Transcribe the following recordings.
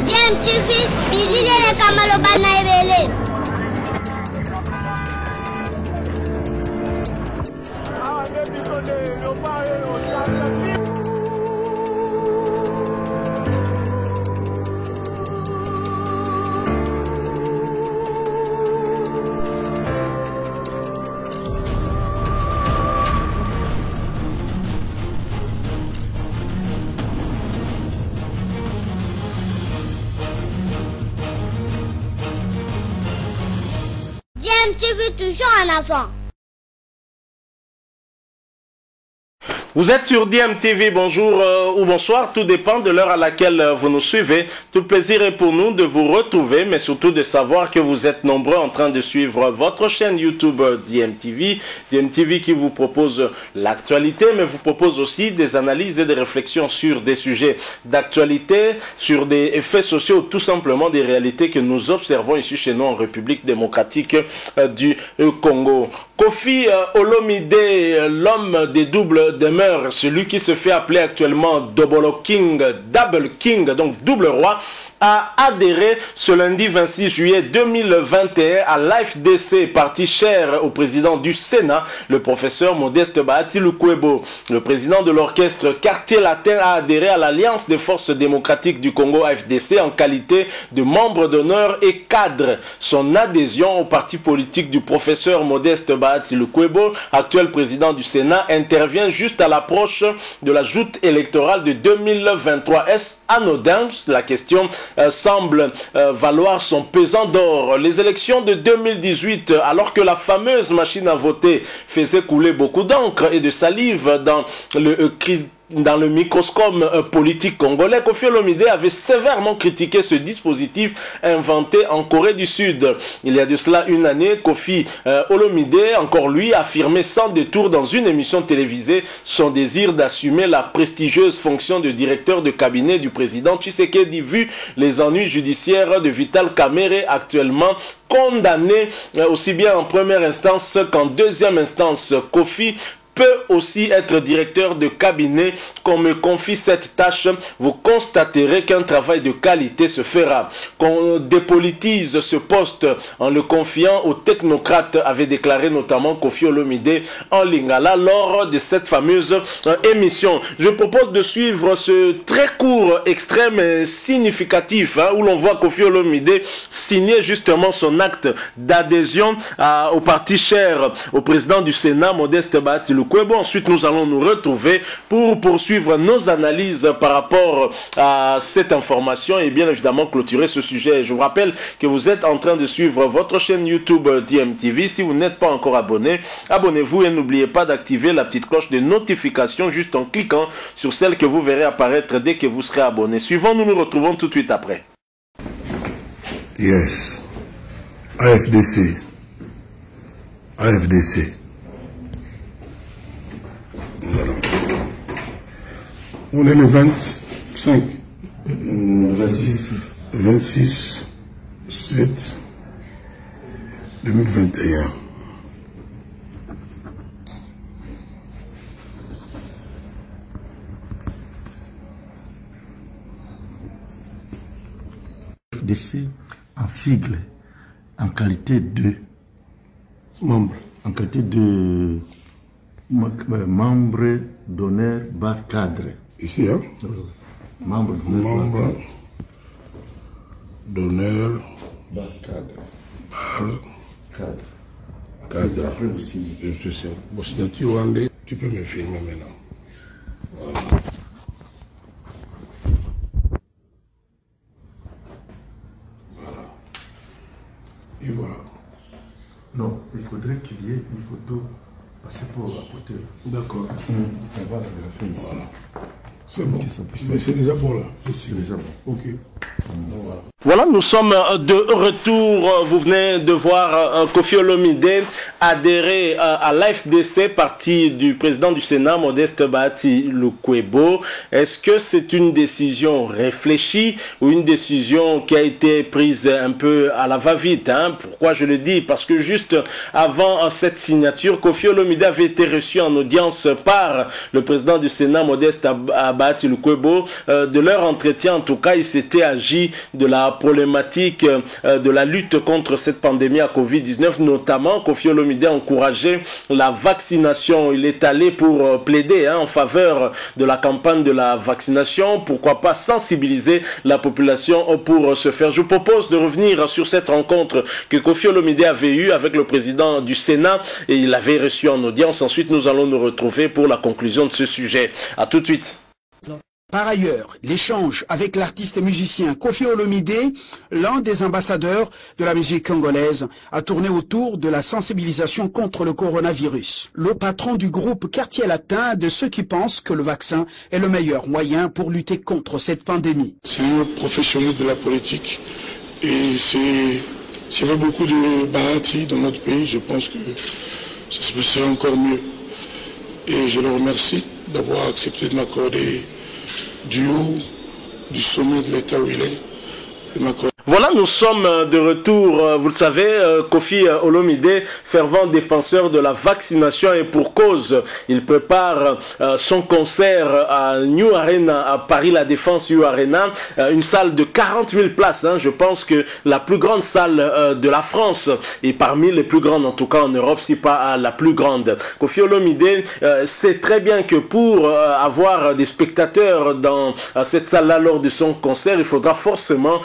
Bien, tu fais, visiter les Kamalobana et Vélé. Tu veux toujours un enfant. Vous êtes sur DMTV, bonjour ou bonsoir, tout dépend de l'heure à laquelle vous nous suivez. Tout le plaisir est pour nous de vous retrouver, mais surtout de savoir que vous êtes nombreux en train de suivre votre chaîne YouTube DMTV. DMTV qui vous propose l'actualité, mais vous propose aussi des analyses et des réflexions sur des sujets d'actualité, sur des effets sociaux, tout simplement des réalités que nous observons ici chez nous en République démocratique du Congo. Kofi Olomide, l'homme des doubles demeures, celui qui se fait appeler actuellement Double King, donc double roi, a adhéré ce lundi 26 juillet 2021 à l'AFDC, parti cher au président du Sénat, le professeur Modeste Bahati Lukwebo. Le président de l'orchestre Quartier Latin a adhéré à l'Alliance des forces démocratiques du Congo AFDC en qualité de membre d'honneur et cadre. Son adhésion au parti politique du professeur Modeste Bahati Lukwebo, actuel président du Sénat, intervient juste à l'approche de la joute électorale de 2023. Est-ce anodin? La question semble valoir son pesant d'or. Les élections de 2018, alors que la fameuse machine à voter faisait couler beaucoup d'encre et de salive dans le microscope politique congolais, Kofi Olomide avait sévèrement critiqué ce dispositif inventé en Corée du Sud. Il y a de cela une année, Kofi Olomide, encore lui, affirmait sans détour dans une émission télévisée son désir d'assumer la prestigieuse fonction de directeur de cabinet du président Tshisekedi, vu les ennuis judiciaires de Vital Kamerhe, actuellement condamné aussi bien en première instance qu'en deuxième instance. Kofi peut aussi être directeur de cabinet. Qu'on me confie cette tâche, vous constaterez qu'un travail de qualité se fera. Qu'on dépolitise ce poste en le confiant aux technocrates, avait déclaré notamment Kofi Olomide en Lingala lors de cette fameuse émission. Je propose de suivre ce très court extrait mais significatif où l'on voit Kofi Olomide signer justement son acte d'adhésion au parti cher au président du Sénat, Modeste Bahati Lukwebo. Ensuite, nous allons nous retrouver pour poursuivre nos analyses par rapport à cette information et bien évidemment clôturer ce sujet. Je vous rappelle que vous êtes en train de suivre votre chaîne YouTube DMTV. Si vous n'êtes pas encore abonné, abonnez-vous et n'oubliez pas d'activer la petite cloche de notification juste en cliquant sur celle que vous verrez apparaître dès que vous serez abonné. Suivant, nous nous retrouvons tout de suite après. Yes. AFDC. AFDC. Voilà. On est le 25. 26 7 2021. FDC en sigle, en qualité de membre. En qualité de membre d'honneur bar cadre. Ici, hein? Membre d'honneur bar cadre. Bar Cadre. cadre. Après aussi. Je sais. Bon, signature Wandé, tu peux me filmer maintenant. Voilà. Voilà. Et voilà. Non, il faudrait qu'il y ait une photo passeport à côté. D'accord. On va la faire ici. C'est bon. Mais c'est déjà bon là. C'est déjà bon. Ok. Donc, voilà. Voilà, nous sommes de retour. Vous venez de voir Kofi Olomide adhérer à l'AFDC, parti du président du Sénat, Modeste Bahati Lukwebo. Est-ce que c'est une décision réfléchie ou une décision qui a été prise un peu à la va-vite, hein? Pourquoi je le dis? Parce que juste avant cette signature, Kofi Olomide avait été reçu en audience par le président du Sénat, Modeste Bahati Lukwebo. De leur entretien, en tout cas, il s'était agi de la problématique de la lutte contre cette pandémie à Covid-19, notamment Kofi Olomide a encouragé la vaccination. Il est allé pour plaider en faveur de la campagne de la vaccination, pourquoi pas sensibiliser la population pour ce faire. Je vous propose de revenir sur cette rencontre que Kofi Olomide avait eue avec le président du Sénat et il l'avait reçu en audience. Ensuite, nous allons nous retrouver pour la conclusion de ce sujet. À tout de suite. Par ailleurs, l'échange avec l'artiste et musicien Kofi Olomide, l'un des ambassadeurs de la musique congolaise, a tourné autour de la sensibilisation contre le coronavirus. Le patron du groupe Quartier Latin de ceux qui pensent que le vaccin est le meilleur moyen pour lutter contre cette pandémie. C'est un professionnel de la politique et s'il y avait beaucoup de Bahati dans notre pays, je pense que ce serait encore mieux. Et je le remercie d'avoir accepté de m'accorder du haut du sommet de l'État où il est. Voilà, nous sommes de retour. Vous le savez, Kofi Olomide, fervent défenseur de la vaccination et pour cause, il prépare son concert à New Arena, à Paris La Défense New Arena, une salle de 40 000 places. Je pense que la plus grande salle de la France et parmi les plus grandes, en tout cas en Europe, si pas la plus grande. Kofi Olomide sait très bien que pour avoir des spectateurs dans cette salle-là lors de son concert, il faudra forcément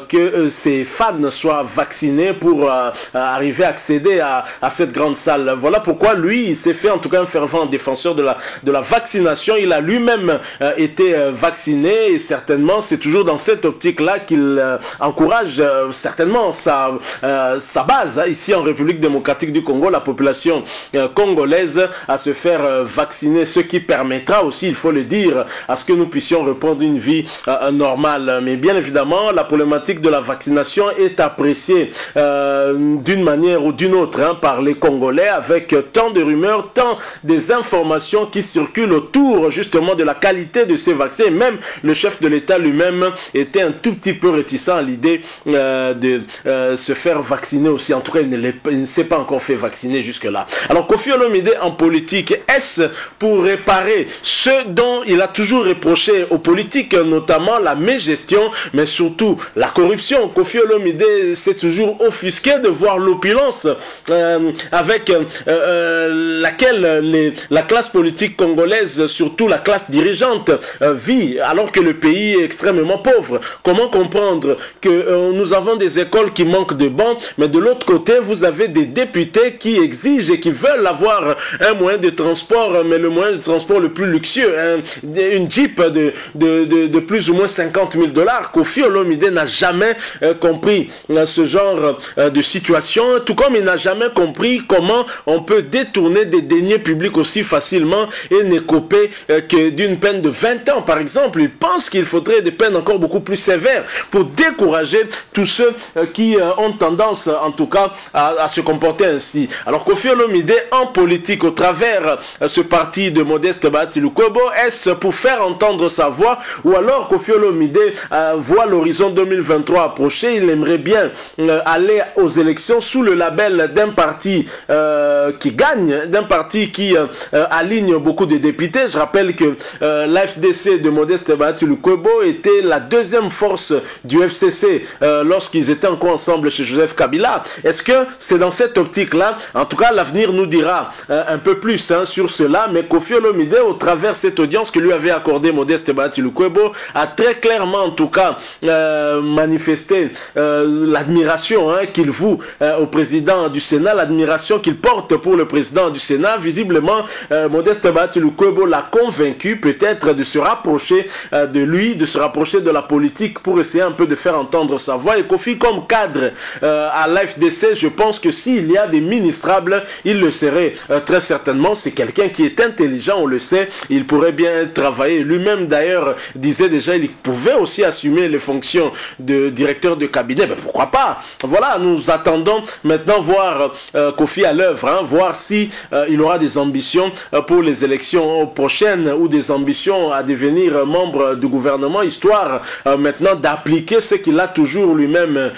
que ses fans soient vaccinés pour arriver à accéder à cette grande salle. Voilà pourquoi lui, il s'est fait en tout cas un fervent défenseur de la vaccination. Il a lui-même été vacciné et certainement c'est toujours dans cette optique-là qu'il encourage certainement sa base ici en République démocratique du Congo, la population congolaise à se faire vacciner, ce qui permettra aussi, il faut le dire, à ce que nous puissions répondre une vie normale. Mais bien évidemment, la problématique de la vaccination est appréciée d'une manière ou d'une autre par les Congolais avec tant de rumeurs, tant des informations qui circulent autour justement de la qualité de ces vaccins. Et même le chef de l'État lui-même était un tout petit peu réticent à l'idée de se faire vacciner aussi. En tout cas, il ne s'est pas encore fait vacciner jusque-là. Alors Kofi Olomide en politique, est-ce pour réparer ce dont il a toujours reproché aux politiques, notamment la mégestion, mais surtout la corruption? Kofi Olomide s'est toujours offusqué de voir l'opulence avec laquelle la classe politique congolaise, surtout la classe dirigeante, vit, alors que le pays est extrêmement pauvre. Comment comprendre que nous avons des écoles qui manquent de bancs, mais de l'autre côté, vous avez des députés qui exigent et qui veulent avoir un moyen de transport, mais le moyen de transport le plus luxueux, une Jeep de plus ou moins 50 000 $. Kofi Olomide n'a jamais compris ce genre de situation, tout comme il n'a jamais compris comment on peut détourner des deniers publics aussi facilement et n'écoper que d'une peine de 20 ans par exemple. Il pense qu'il faudrait des peines encore beaucoup plus sévères pour décourager tous ceux qui ont tendance en tout cas à se comporter ainsi. Alors Kofi Olomide en politique au travers ce parti de Modeste Bahati Lukwebo, est-ce pour faire entendre sa voix ou alors Kofi Olomide voit l'horizon 2023 approcher? Il aimerait bien aller aux élections sous le label d'un parti qui gagne, d'un parti qui aligne beaucoup de députés. Je rappelle que l'AFDC de Modeste Bahati Lukwebo était la deuxième force du FCC lorsqu'ils étaient encore ensemble chez Joseph Kabila. Est-ce que c'est dans cette optique-là? En tout cas, l'avenir nous dira un peu plus sur cela, mais Kofi Olomide, au travers cette audience que lui avait accordée Modeste Bahati Lukwebo, a très clairement en tout cas manifesté manifester l'admiration qu'il voue au président du Sénat, l'admiration qu'il porte pour le président du Sénat. Visiblement, Modeste Bahati Lukwebo l'a convaincu peut-être de se rapprocher de lui, de se rapprocher de la politique pour essayer un peu de faire entendre sa voix. Et Kofi, comme cadre à l'AFDC, je pense que s'il y a des ministrables, il le serait très certainement. C'est quelqu'un qui est intelligent, on le sait, il pourrait bien travailler. Lui-même d'ailleurs disait déjà il pouvait aussi assumer les fonctions de directeur de cabinet. Mais pourquoi pas? Voilà, nous attendons maintenant voir Kofi à l'œuvre, voir si il aura des ambitions pour les élections prochaines ou des ambitions à devenir membre du gouvernement, histoire maintenant d'appliquer ce qu'il a toujours lui-même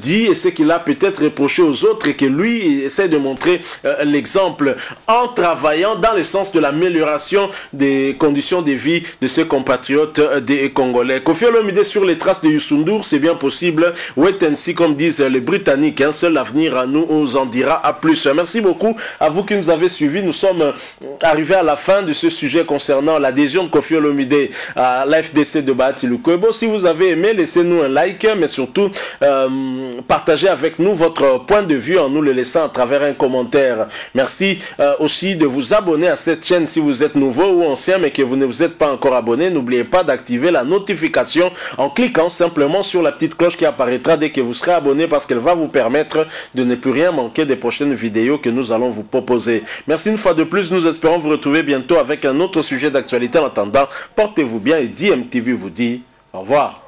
dit et ce qu'il a peut-être reproché aux autres, et que lui essaie de montrer l'exemple en travaillant dans le sens de l'amélioration des conditions de vie de ses compatriotes des Congolais. Kofi Olomide sur les traces de Youssou N'Dour, c'est bien possible. Wait and see, comme disent les Britanniques, seul l'avenir nous en dira à plus. Merci beaucoup à vous qui nous avez suivis. Nous sommes arrivés à la fin de ce sujet concernant l'adhésion de Kofi Olomide à l'AFDC de Bahati Lukwebo. Si vous avez aimé, laissez-nous un like, mais surtout partagez avec nous votre point de vue en nous le laissant à travers un commentaire. Merci aussi de vous abonner à cette chaîne si vous êtes nouveau ou ancien mais que vous ne vous êtes pas encore abonné. N'oubliez pas d'activer la notification en cliquant simplement sur la petite cloche qui apparaîtra dès que vous serez abonné, parce qu'elle va vous permettre de ne plus rien manquer des prochaines vidéos que nous allons vous proposer. Merci une fois de plus, nous espérons vous retrouver bientôt avec un autre sujet d'actualité. En attendant, portez-vous bien et DMTV vous dit au revoir.